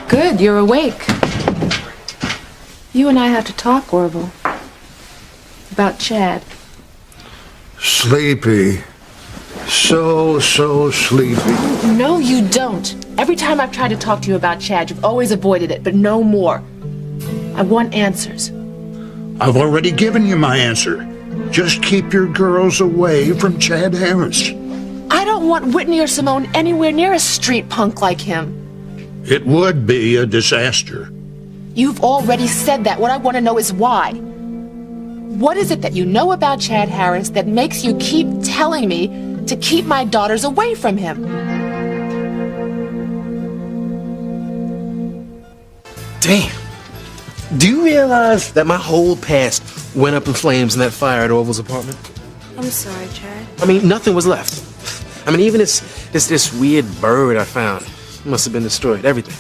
Good, you're awake. You and I have to talk, Orville. About Chad. Sleepy. So sleepy. No, you don't. Every time I've tried to talk to you about Chad, you've always avoided it, but no more. I want answers. I've already given you my answer. Just keep your girls away from Chad Harris. I don't want Whitney or Simone anywhere near a street punk like him. It would be a disaster. You've already said that. What I want to know is why. What is it that you know about Chad Harris that makes you keep telling me to keep my daughters away from him? Damn. Do you realize that my whole past went up in flames in that fire at Orville's apartment? I'm sorry, Chad. I mean, nothing was left. I mean, even this weird bird I found must have been destroyed. Everything.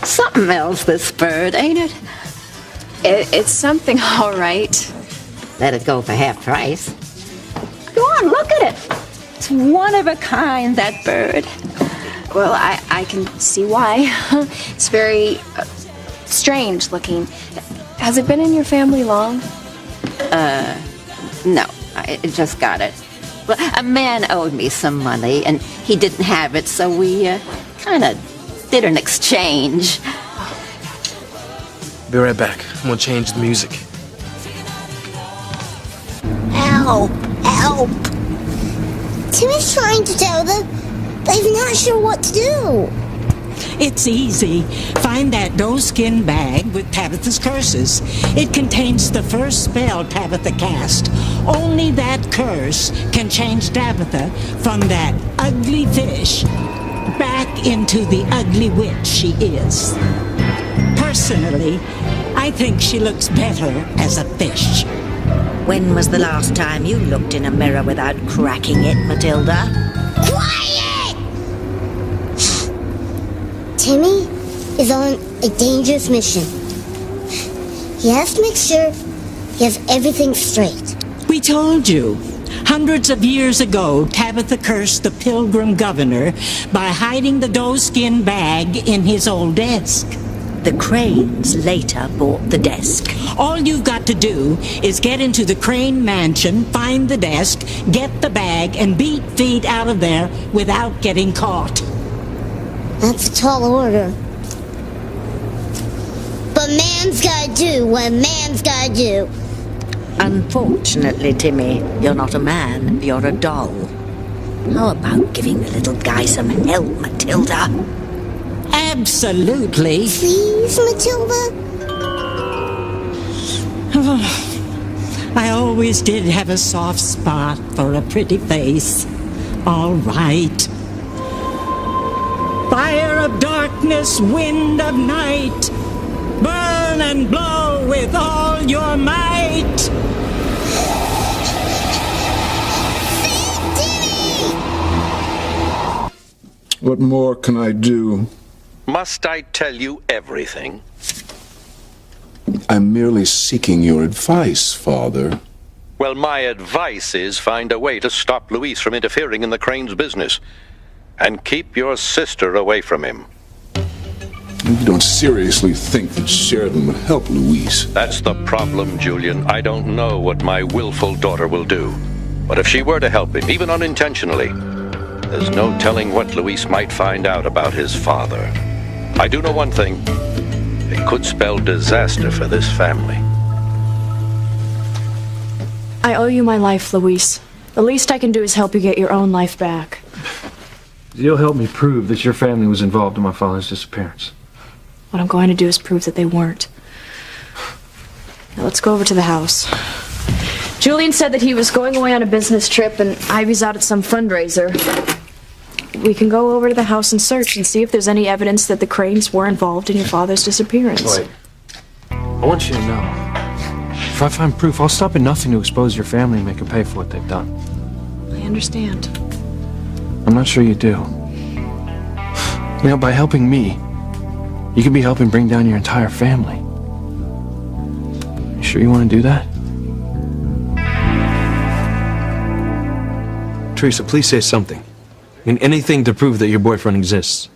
Something else, this bird, ain't it? It's something, all right. Let it go for half price. Go on, look at it. It's one of a kind, that bird. Well, I can see why. It's very strange looking. Has it been in your family long? No, I just got it. Well, a man owed me some money, and he didn't have it, so we kind of did an exchange. Be right back. I'm gonna change the music. Help! Help! Timmy's trying to tell them, but he's not sure what to do. It's easy. Find that doeskin bag with Tabitha's curses. It contains the first spell Tabitha cast. Only that curse can change Tabitha from that ugly fish back into the ugly witch she is. Personally, I think she looks better as a fish. When was the last time you looked in a mirror without cracking it, Matilda? Quiet! Timmy is on a dangerous mission. He has to make sure he has everything straight. We told you. Hundreds of years ago, Tabitha cursed the Pilgrim governor by hiding the doeskin bag in his old desk. The Cranes later bought the desk. All you've got to do is get into the Crane mansion, find the desk, get the bag, and beat feet out of there without getting caught. That's a tall order. But man's gotta do what man's gotta do. Unfortunately, Timmy, you're not a man, you're a doll. How about giving the little guy some help, Matilda? Absolutely. Please, Matilda? I always did have a soft spot for a pretty face. All right. Fire of darkness, wind of night, burn and blow with all your might. Save Timmy! What more can I do? Must I tell you everything? I'm merely seeking your advice, Father. Well, my advice is find a way to stop Luis from interfering in the Crane's business. And keep your sister away from him. You don't seriously think that Sheridan would help Luis? That's the problem, Julian. I don't know what my willful daughter will do. But if she were to help him, even unintentionally, there's no telling what Luis might find out about his father. I do know one thing. It could spell disaster for this family. I owe you my life, Luis. The least I can do is help you get your own life back. You'll help me prove that your family was involved in my father's disappearance. What I'm going to do is prove that they weren't. Now let's go over to the house. Julian said that he was going away on a business trip and Ivy's out at some fundraiser. We can go over to the house and search and see if there's any evidence that the Cranes were involved in your father's disappearance. Wait. I want you to know, if I find proof, I'll stop at nothing to expose your family and make them pay for what they've done. I understand. I'm not sure you do. You know, by helping me, you could be helping bring down your entire family. You sure you want to do that? Teresa, please say something. I mean, anything to prove that your boyfriend exists.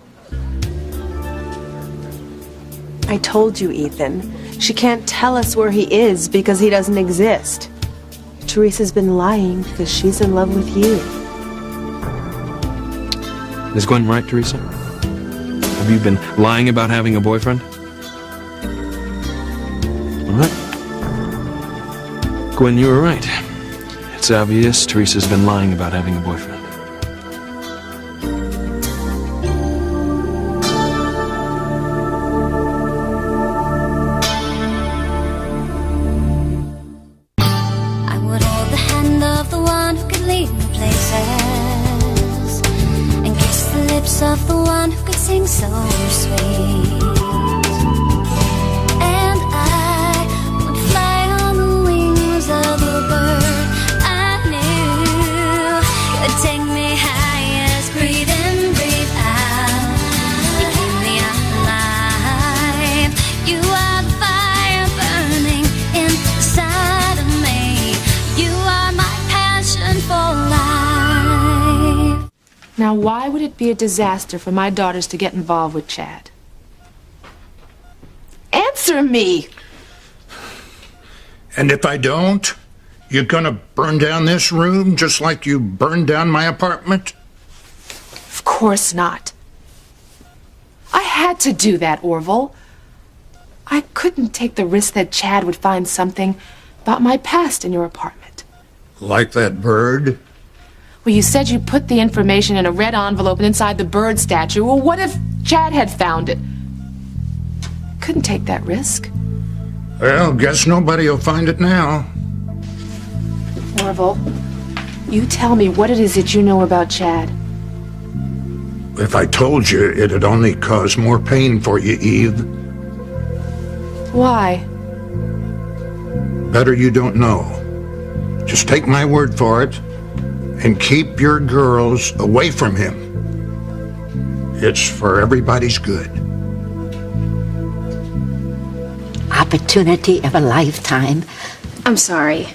I told you, Ethan. She can't tell us where he is because he doesn't exist. Teresa's been lying because she's in love with you. Is Gwen right, Teresa? Have you been lying about having a boyfriend? All right. Gwen, you were right. It's obvious Teresa's been lying about having a boyfriend. I would hold the hand of the one who could lead me places and kiss the lips of the one who could sing so sweet. And I would fly on the wings of a bird I knew could take me highest. Breathe in, breathe out. You keep me alive. You are the fire burning inside of me. You are my passion for life. Now, why would it be a disaster for my daughters to get involved with Chad? Answer me! And if I don't, you're gonna burn down this room just like you burned down my apartment? Of course not. I had to do that, Orville. I couldn't take the risk that Chad would find something about my past in your apartment. Like that bird? Well, you said you put the information in a red envelope and inside the bird statue. Well, what if Chad had found it? Couldn't take that risk. Well, guess nobody will find it now. Orville, you tell me what it is that you know about Chad. If I told you, it'd only cause more pain for you, Eve. Why? Better you don't know. Just take my word for it and keep your girls away from him. It's for everybody's good. Opportunity of a lifetime. I'm sorry.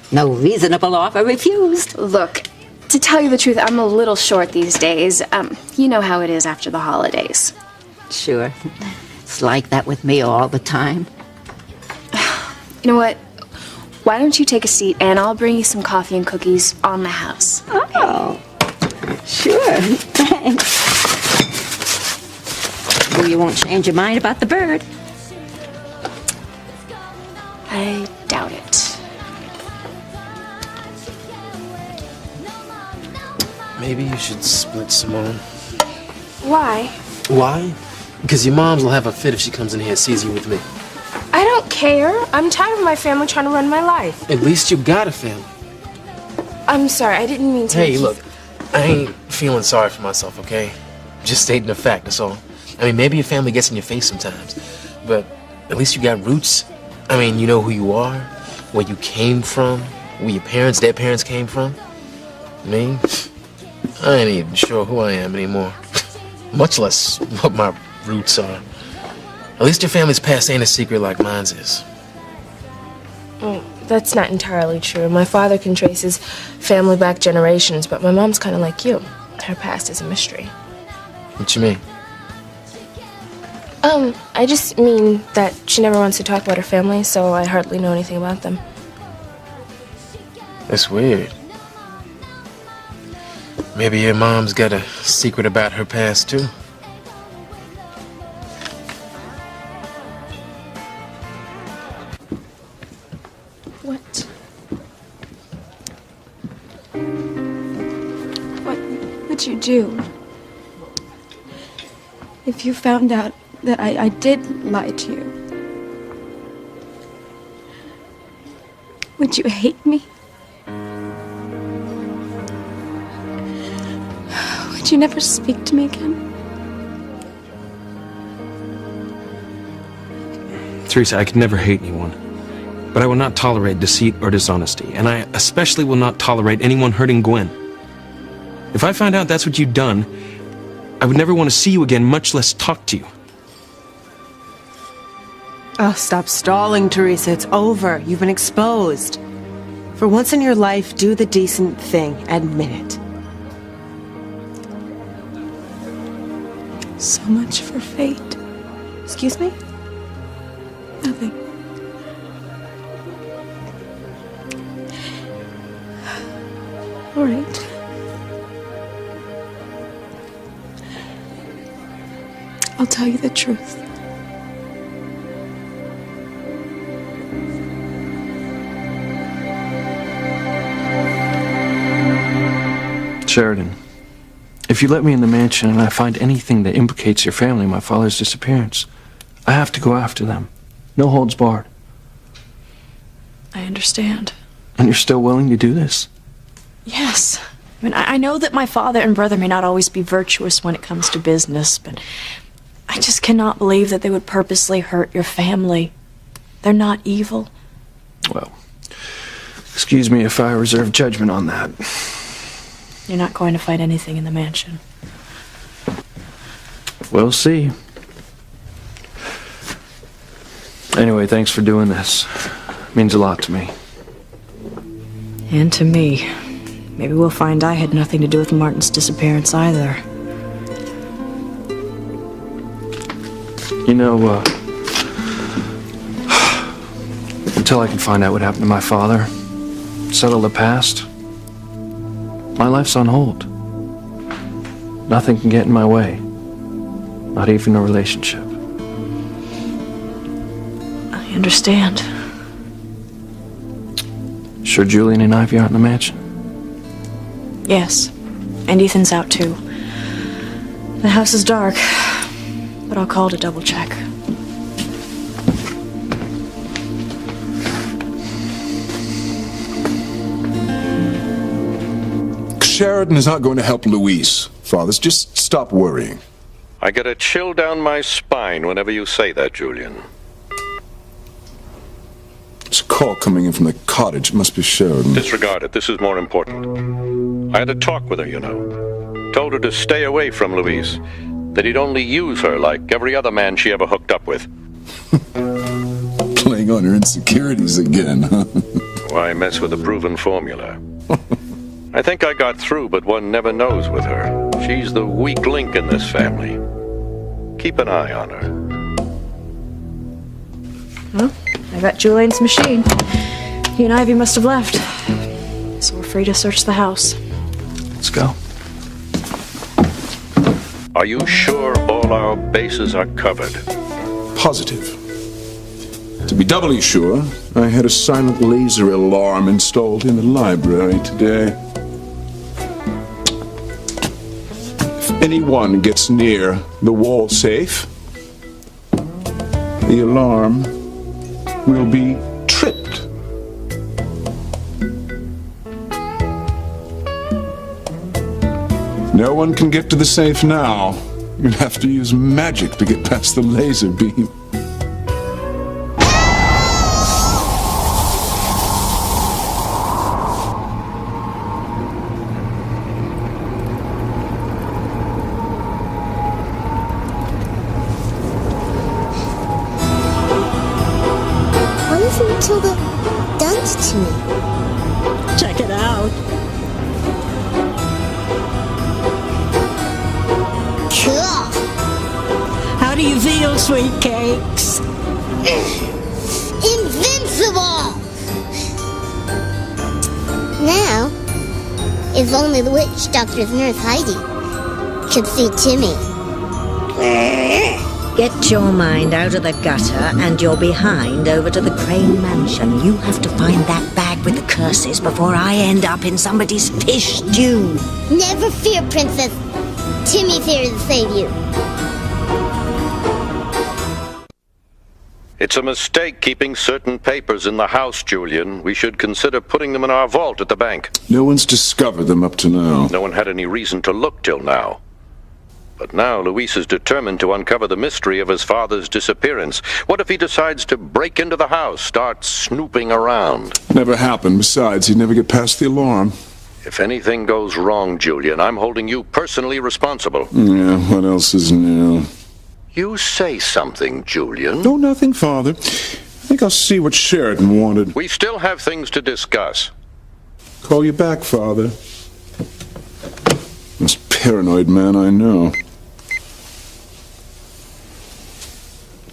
No reasonable offer refused. Look, to tell you the truth, I'm a little short these days. You know how it is after the holidays. Sure. It's like that with me all the time. You know what? Why don't you take a seat and I'll bring you some coffee and cookies on the house. Oh, sure. Thanks. Well, you won't change your mind about the bird. I doubt it. Maybe you should split, Simone. Why? Why? Because your moms will have a fit if she comes in here and sees you with me. I don't care. I'm tired of my family trying to run my life. At least you got a family. I'm sorry, I didn't mean to. Hey, look, I ain't feeling sorry for myself, okay? Just stating a fact, that's all. I mean, maybe your family gets in your face sometimes, but at least you got roots. I mean, you know who you are, where you came from, where your parents, their parents came from. Me? I ain't even sure who I am anymore, much less what my roots are. At least your family's past ain't a secret like mine's is. Well, that's not entirely true. My father can trace his family back generations, but my mom's kind of like you. Her past is a mystery. What you mean? I just mean that she never wants to talk about her family, so I hardly know anything about them. That's weird. Maybe your mom's got a secret about her past, too. What would you do if you found out that I did lie to you? Would you hate me? Would you never speak to me again? Teresa, I could never hate anyone. But I will not tolerate deceit or dishonesty, and I especially will not tolerate anyone hurting Gwen. If I found out that's what you'd done, I would never want to see you again, much less talk to you. Oh, stop stalling, Teresa. It's over. You've been exposed. For once in your life, do the decent thing. Admit it. So much for fate. Excuse me? Nothing. All right. I'll tell you the truth. Sheridan, if you let me in the mansion and I find anything that implicates your family in my father's disappearance, I have to go after them. No holds barred. I understand. And you're still willing to do this? Yes. I mean, I know that my father and brother may not always be virtuous when it comes to business, but I just cannot believe that they would purposely hurt your family. They're not evil. Well, excuse me if I reserve judgment on that. You're not going to find anything in the mansion. We'll see. Anyway, thanks for doing this. It means a lot to me. And to me. Maybe we'll find I had nothing to do with Martin's disappearance either. You know, until I can find out what happened to my father, settle the past, my life's on hold. Nothing can get in my way. Not even a relationship. I understand. Sure Julian and Ivy aren't in the mansion? Yes. And Ethan's out too. The house is dark, but I'll call to double check. Sheridan is not going to help Louise. Fathers, just stop worrying. I get a chill down my spine whenever you say that, Julian. There's a call coming in from the cottage. It must be Sheridan. Disregard it. This is more important. I had a talk with her, you know. Told her to stay away from Louise. That he'd only use her like every other man she ever hooked up with. Playing on her insecurities again, huh? Why mess with a proven formula? I think I got through, but one never knows with her. She's the weak link in this family. Keep an eye on her. Well, I got Julian's machine. He and Ivy must have left. So we're free to search the house. Let's go. Are you sure all our bases are covered? Positive. To be doubly sure, I had a silent laser alarm installed in the library today. If anyone gets near the wall safe, the alarm will be tripped. No one can get to the safe now. You'll have to use magic to get past the laser beam. What is Matilda done to me? Check it out. Cool. How do you feel, sweet cakes? Invincible! Now, if only the witch doctor's nurse Heidi could see Timmy. Get your mind out of the gutter and your behind over to the Crane Mansion. You have to find that bag with the curses before I end up in somebody's fish stew. Never fear, Princess. Timmy's here to save you. It's a mistake keeping certain papers in the house, Julian. We should consider putting them in our vault at the bank. No one's discovered them up to now. No one had any reason to look till now. But now Luis is determined to uncover the mystery of his father's disappearance. What if he decides to break into the house, start snooping around? Never happened. Besides, he'd never get past the alarm. If anything goes wrong, Julian, I'm holding you personally responsible. Yeah, what else is new? You say something, Julian. No, nothing, Father. I think I'll see what Sheridan wanted. We still have things to discuss. Call you back, Father. Most paranoid man I know.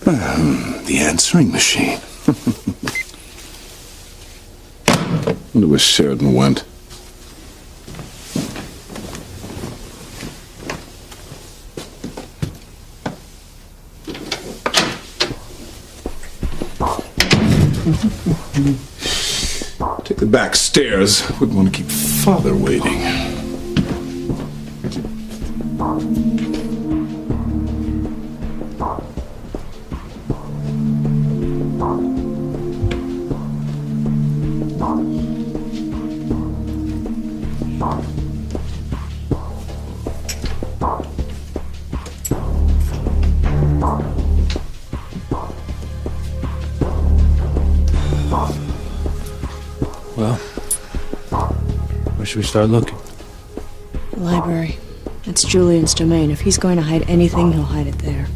The answering machine. Wonder where Sheridan went. Take the back stairs. Wouldn't want to keep Father waiting. Well, where should we start looking? The library. It's Julian's domain. If he's going to hide anything, he'll hide it there.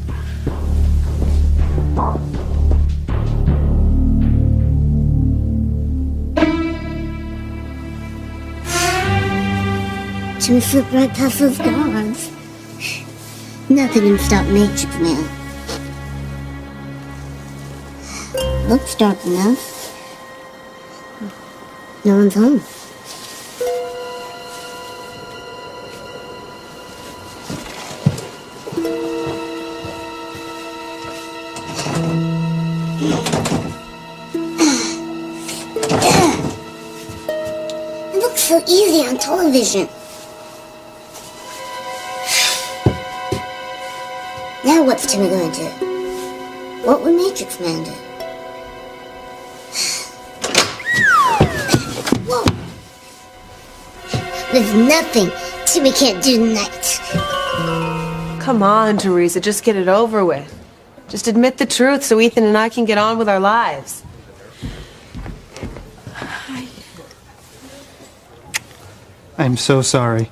Timmy slipped right past those guards. Nothing can stop Matrix Man. Looks dark enough. No one's home. It looks so easy on television. Now what's Timmy going to do? What would Matrix Man do? Whoa! There's nothing Timmy can't do tonight. Come on, Teresa, just get it over with. Just admit the truth so Ethan and I can get on with our lives. I'm so sorry.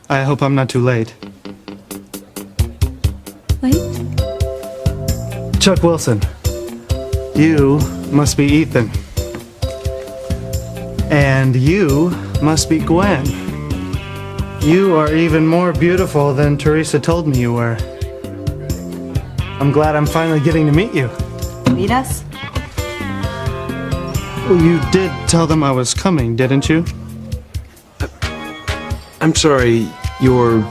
I hope I'm not too late. Late? Chuck Wilson, you must be Ethan. And you must be Gwen. You are even more beautiful than Teresa told me you were. I'm glad I'm finally getting to meet you. Meet us? Well, you did tell them I was coming, didn't you? I'm sorry, you're...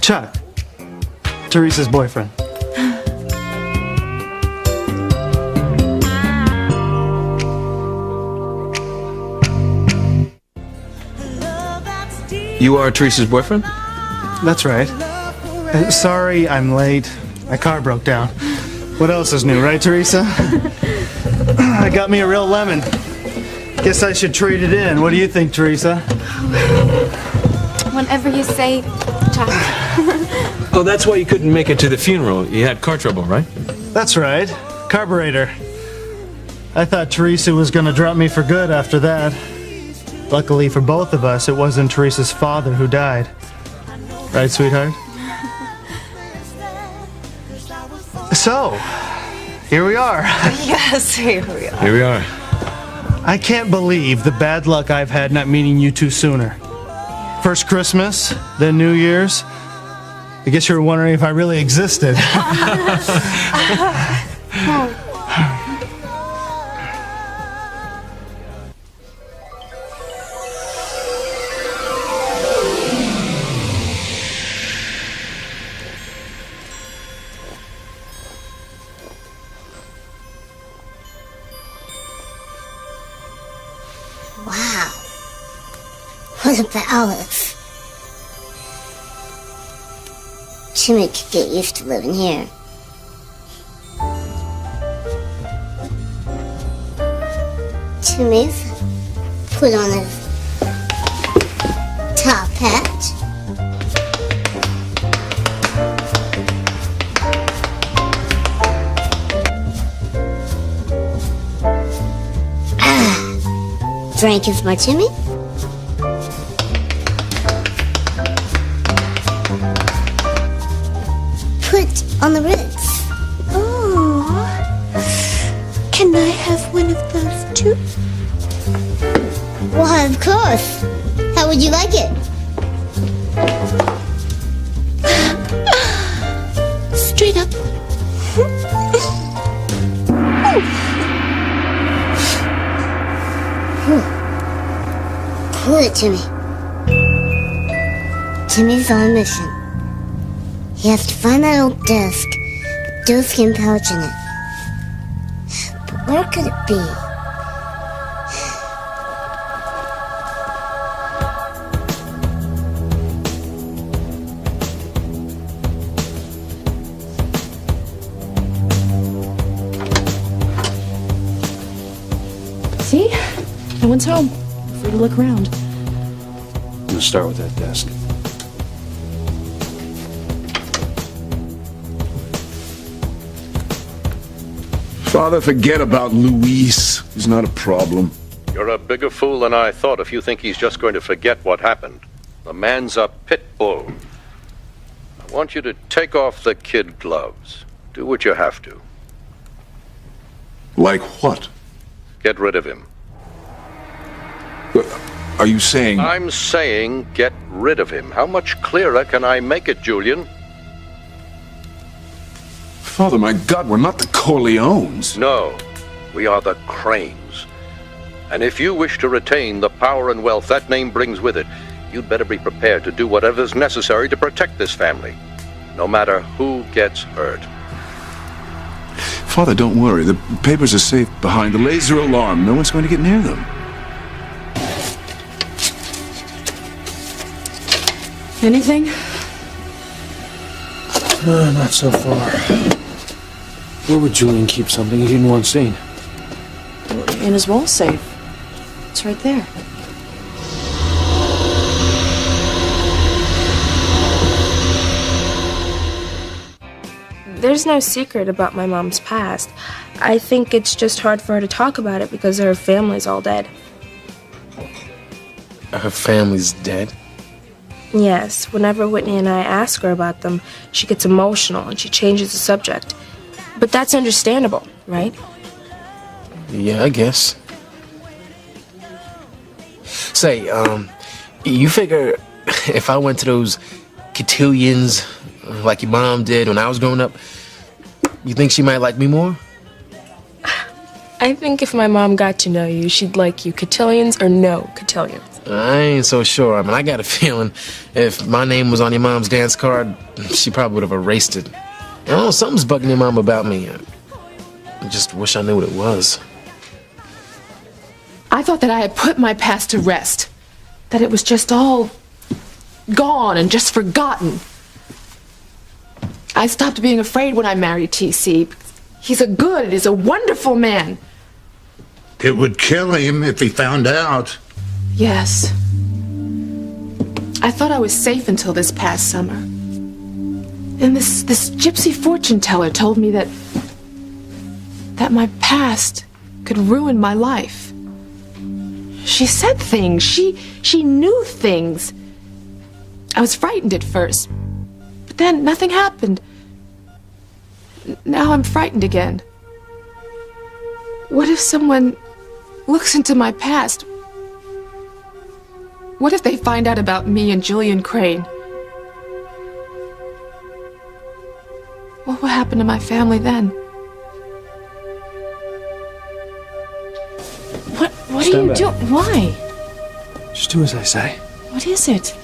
Chuck. Teresa's boyfriend. You are Teresa's boyfriend? That's right. Sorry I'm late. My car broke down. What else is new, right, Teresa? I got me a real lemon. Guess I should trade it in. What do you think, Teresa? Whenever you say, Chuck. Oh, that's why you couldn't make it to the funeral. You had car trouble, right? That's right. Carburetor. I thought Teresa was gonna drop me for good after that. Luckily for both of us, it wasn't Teresa's father who died. Right, sweetheart? So, here we are. Yes, here we are. Here we are. I can't believe the bad luck I've had not meeting you two sooner. First Christmas, then New Year's. I guess you're wondering if I really existed. Wow. What a palace. Timmy could get used to living here. Timmy's put on his top hat. Drank as my Timmy. Put on the Ritz. Oh, can I have one of those too? Why, of course. How would you like it? Straight up. Cool it, Timmy. Timmy's on a mission. He has to find that old desk, doe-skin pouch in it. But where could it be? See? No one's home. Free to look around. I'm gonna start with that desk. Father, forget about Luis. He's not a problem. You're a bigger fool than I thought if you think he's just going to forget what happened. The man's a pit bull. I want you to take off the kid gloves. Do what you have to. Like what? Get rid of him. Are you saying... I'm saying get rid of him. How much clearer can I make it, Julian? Father, my God, we're not the Corleones. No, we are the Cranes. And if you wish to retain the power and wealth that name brings with it, you'd better be prepared to do whatever's necessary to protect this family, no matter who gets hurt. Father, don't worry. The papers are safe behind the laser alarm. No one's going to get near them. Anything? Not so far. Where would Julian keep something he didn't want seen? In his wall safe. It's right there. There's no secret about my mom's past. I think it's just hard for her to talk about it because her family's all dead. Her family's dead? Yes, whenever Whitney and I ask her about them, she gets emotional and she changes the subject. But that's understandable, right? Yeah, I guess. Say, you figure if I went to those cotillions like your mom did when I was growing up, you think she might like me more? I think if my mom got to know you, she'd like you cotillions or no cotillions. I ain't so sure. I mean, I got a feeling if my name was on your mom's dance card, she probably would have erased it. I don't know, something's bugging your mom about me. I just wish I knew what it was. I thought that I had put my past to rest. That it was just all gone and just forgotten. I stopped being afraid when I married TC. He's a wonderful man. It would kill him if he found out. Yes. I thought I was safe until this past summer. And this gypsy fortune teller told me that my past could ruin my life. She said things. She knew things. I was frightened at first, but then nothing happened. Now I'm frightened again. What if someone looks into my past? What if they find out about me and Julian Crane? What will happen to my family then? What are you doing? Why? Just do as I say. What is it?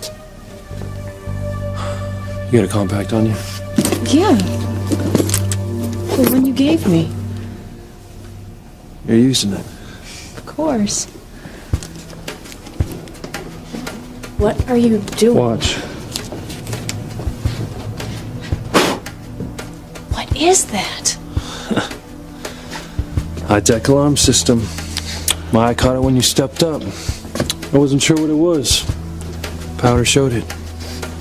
You got a compact on you? Yeah. The one you gave me. You're using it. Of course. What are you doing? Watch. What is that? High-tech alarm system. My eye caught it when you stepped up. I wasn't sure what it was. Powder showed it.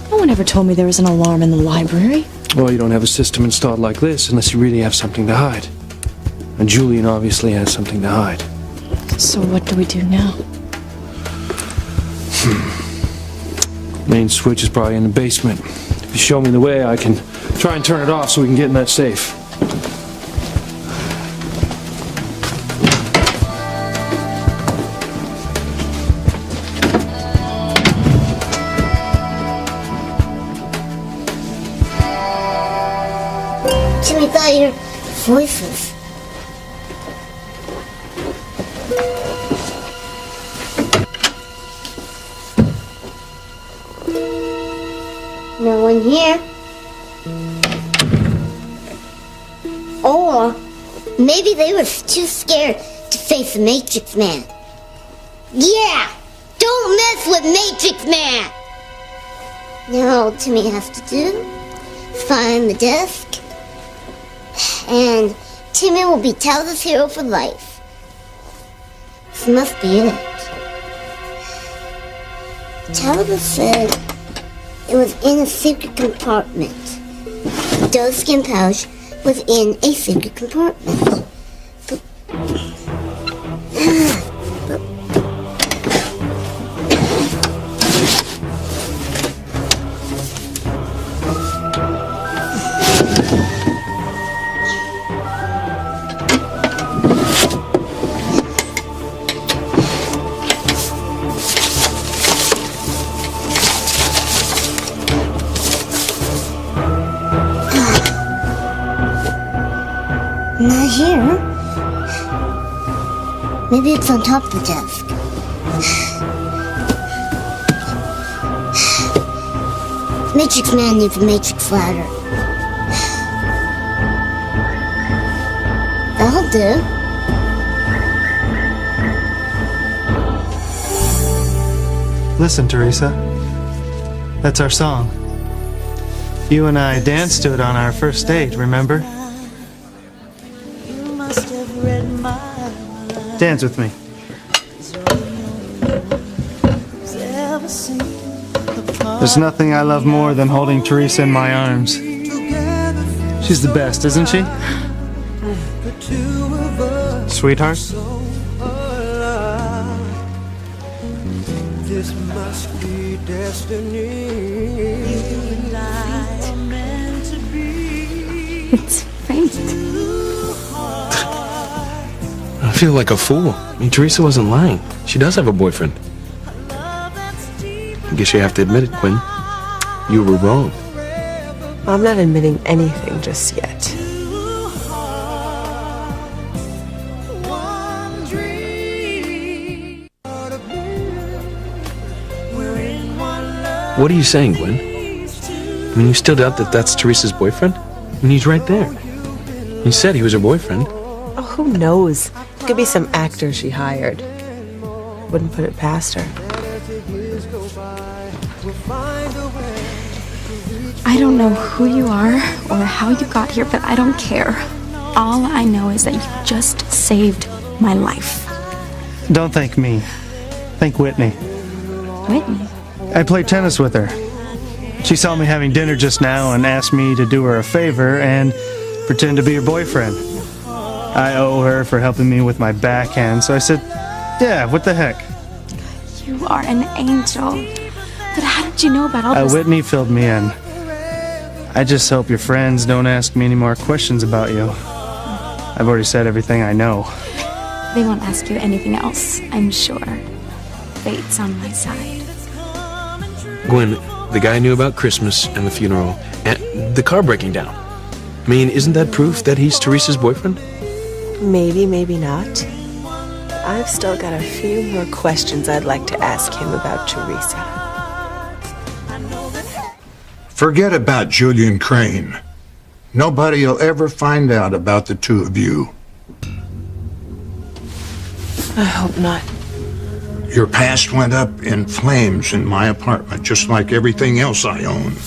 No one ever told me there was an alarm in the library. Well, you don't have a system installed like this unless you really have something to hide. And Julian obviously has something to hide. So what do we do now? Main switch is probably in the basement. If you show me the way, I can try and turn it off so we can get in that safe. familiar voices. No one here. Or maybe they were too scared to face the Matrix Man. Yeah! Don't mess with Matrix Man! Now all Timmy has to do is find the desk, and Timmy will be Tabitha's hero for life. This must be it. Tabitha said it was in a secret compartment. The doeskin pouch was in a secret compartment. Not here. Maybe it's on top of the desk. Matrix Man needs a matrix ladder. That'll do. Listen, Teresa. That's our song. You and I danced to it on our first date, remember? Dance with me. There's nothing I love more than holding Teresa in my arms. She's the best, isn't she? Sweetheart? This must be destiny. It's fate. I feel like a fool. I mean, Teresa wasn't lying. She does have a boyfriend. I guess you have to admit it, Quinn. You were wrong. I'm not admitting anything just yet. What are you saying, Gwen? I mean, you still doubt that that's Teresa's boyfriend? I mean, he's right there. He said he was her boyfriend. Oh, who knows? It could be some actor she hired. Wouldn't put it past her. I don't know who you are or how you got here, but I don't care. All I know is that you just saved my life. Don't thank me. Thank Whitney. Whitney? I played tennis with her. She saw me having dinner just now and asked me to do her a favor and pretend to be her boyfriend. I owe her for helping me with my backhand, so I said, yeah, what the heck? You are an angel. But how did you know about all this? Whitney filled me in. I just hope your friends don't ask me any more questions about you. I've already said everything I know. They won't ask you anything else, I'm sure. Fate's on my side. Gwen, the guy knew about Christmas and the funeral and the car breaking down. I mean, isn't that proof that he's Teresa's boyfriend? Maybe, maybe not. I've still got a few more questions I'd like to ask him about Teresa. Forget about Julian Crane. Nobody will ever find out about the two of you. I hope not. Your past went up in flames in my apartment, just like everything else I own.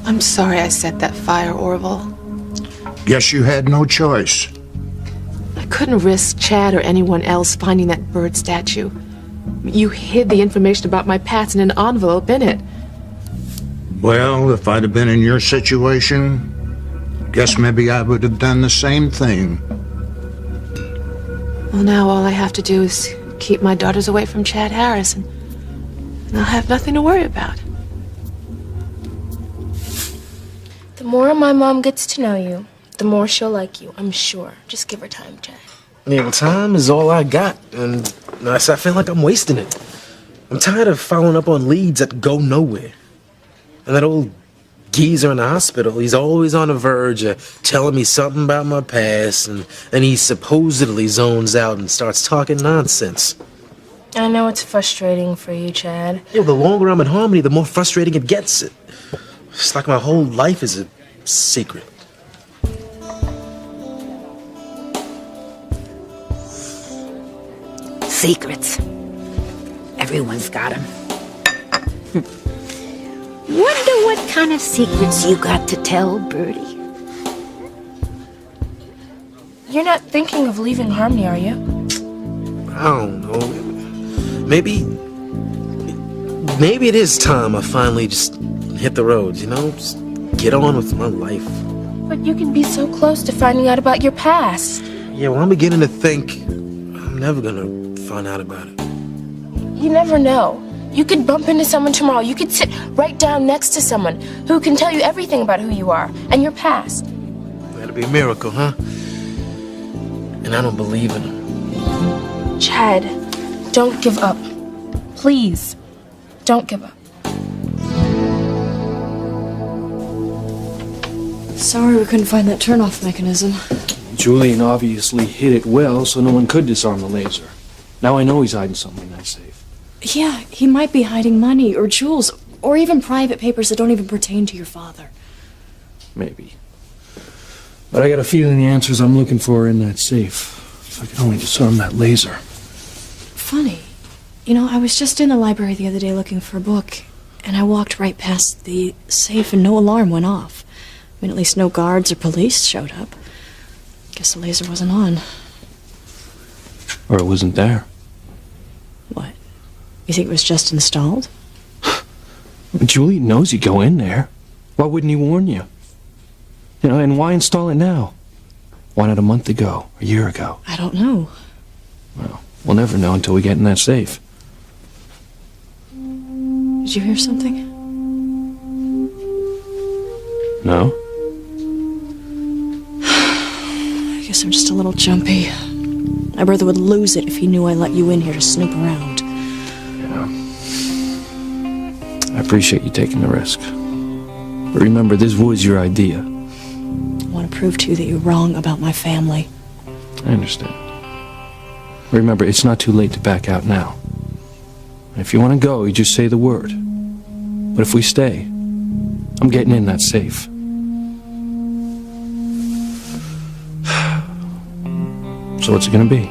I'm sorry I set that fire, Orville. Guess you had no choice. I couldn't risk Chad or anyone else finding that bird statue. You hid the information about my past in an envelope in it. Well, if I'd have been in your situation, guess maybe I would have done the same thing. Well, now all I have to do is keep my daughters away from Chad Harris, and I'll have nothing to worry about. The more my mom gets to know you, the more she'll like you, I'm sure. Just give her time, Chad. Yeah, well, time is all I got, and I feel like I'm wasting it. I'm tired of following up on leads that go nowhere. And that old geezer in the hospital. He's always on the verge of telling me something about my past, and then he supposedly zones out and starts talking nonsense. I know it's frustrating for you, Chad. The longer I'm in Harmony, the more frustrating it gets. It's like my whole life is a secret. Secrets. Everyone's got them. Wonder what kind of secrets you got to tell, Birdie. You're not thinking of leaving Harmony, are you? I don't know. Maybe it is time I finally just hit the road, Just get on with my life. But you can be so close to finding out about your past. Yeah, well, I'm beginning to think I'm never gonna find out about it. You never know. You could bump into someone tomorrow. You could sit right down next to someone who can tell you everything about who you are and your past. That'd be a miracle, huh? And I don't believe in them. Chad, don't give up. Please, don't give up. Sorry we couldn't find that turn-off mechanism. Julian obviously hid it well, so no one could disarm the laser. Now I know he's hiding something in that safe. Yeah, he might be hiding money or jewels or even private papers that don't even pertain to your father. Maybe. But I got a feeling the answers I'm looking for are in that safe. If I could only disarm that laser. Funny. I was just in the library the other day looking for a book, and I walked right past the safe and no alarm went off. I mean, at least no guards or police showed up. Guess the laser wasn't on. Or it wasn't there. What? You think it was just installed? Julian knows you go in there. Why wouldn't he warn you? And why install it now? Why not a month ago, a year ago? I don't know. Well, we'll never know until we get in that safe. Did you hear something? No? I guess I'm just a little jumpy. My brother would lose it if he knew I let you in here to snoop around. Yeah. I appreciate you taking the risk. But remember, this was your idea. I want to prove to you that you're wrong about my family. I understand. Remember, it's not too late to back out now. If you want to go, you just say the word. But if we stay, I'm getting in that safe. So what's it gonna be?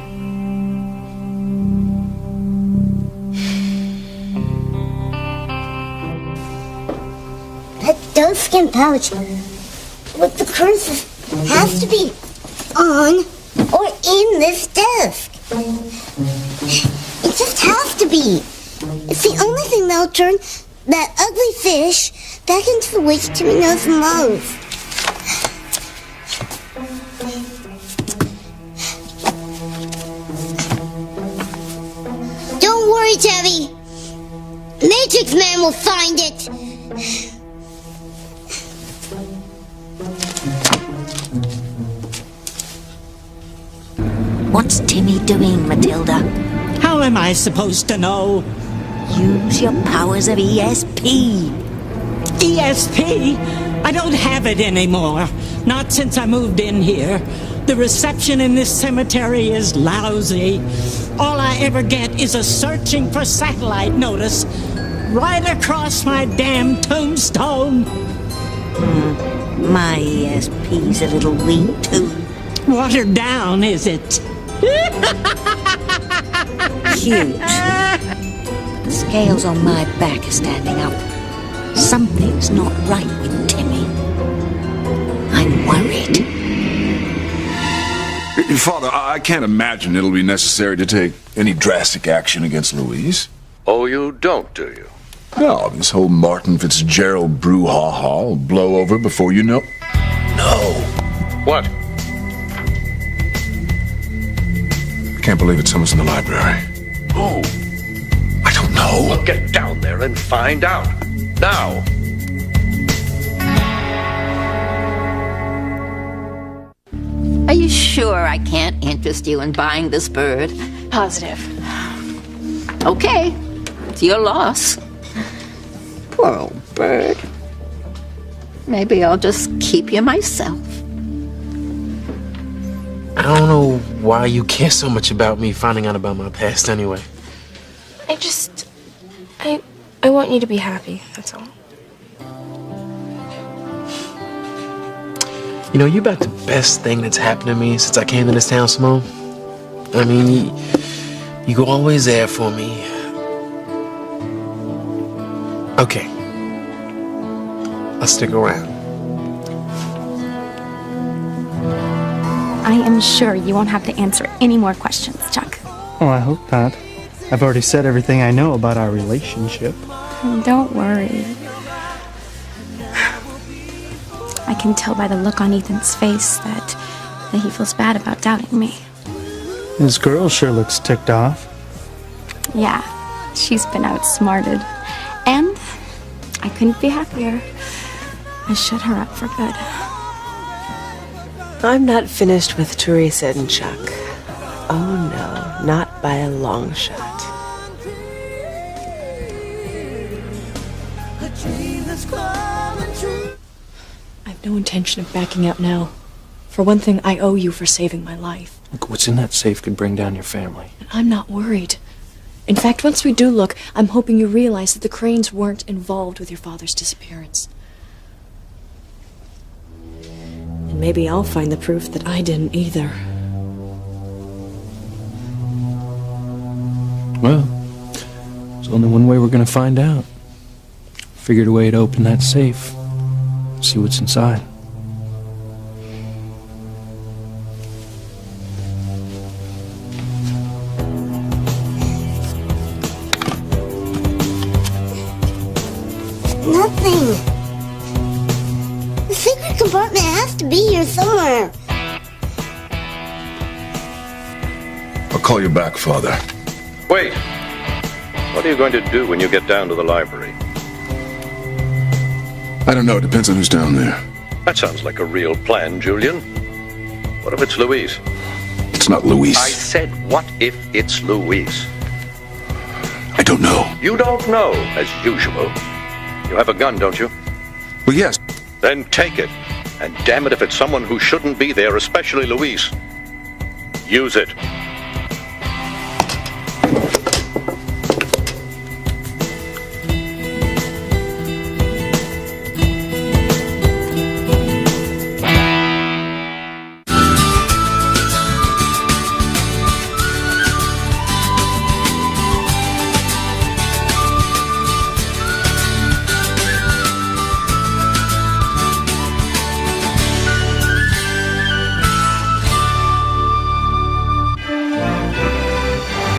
That doeskin pouch with the curses has to be on or in this desk. It just has to be. It's the only thing that'll turn that ugly fish back into the witch Timmy knows the most. Don't worry, Tabby. Matrix Man will find it. What's Timmy doing, Matilda? How am I supposed to know? Use your powers of ESP. ESP? I don't have it anymore. Not since I moved in here. The reception in this cemetery is lousy. All I ever get is a searching for satellite notice right across my damn tombstone. My ESP's a little weak too. Watered down, is it? Huge. The scales on my back are standing up. Something's not right with Timmy. I'm worried. Father, I can't imagine it'll be necessary to take any drastic action against Louise. Oh, you don't, do you? No, this whole Martin Fitzgerald brouhaha will blow over before you know. No. What? I can't believe it. Someone's in the library. Who? I don't know. Well, get down there and find out. Now. Are you sure I can't interest you in buying this bird? Positive. Okay, it's your loss. Poor old bird. maybe I'll just keep you myself. I don't know why you care so much about me finding out about my past anyway. I want you to be happy, that's all. You know, you're about the best thing that's happened to me since I came to this town, Simone. I mean, you go always there for me. Okay. I'll stick around. I am sure you won't have to answer any more questions, Chuck. Oh, I hope not. I've already said everything I know about our relationship. Don't worry. I can tell by the look on Ethan's face that he feels bad about doubting me. This girl sure looks ticked off. Yeah, she's been outsmarted. And I couldn't be happier. I shut her up for good. I'm not finished with Teresa and Chuck. Oh no, not by a long shot. I've no intention of backing out now. For one thing, I owe you for saving my life. Look, what's in that safe could bring down your family. And I'm not worried. In fact, once we do look, I'm hoping you realize that the Cranes weren't involved with your father's disappearance. And maybe I'll find the proof that I didn't either. Well, there's only one way we're gonna find out. Figured a way to open that safe. See what's inside. Nothing. The secret compartment has to be here somewhere. I'll call you back, Father. Wait. What are you going to do when you get down to the library? I don't know. It depends on who's down there. That sounds like a real plan, Julian. What if it's Louise? It's not Louise. I said, what if it's Louise? I don't know. You don't know, as usual. You have a gun, don't you? Well, yes. Then take it. And damn it if it's someone who shouldn't be there, especially Louise. Use it.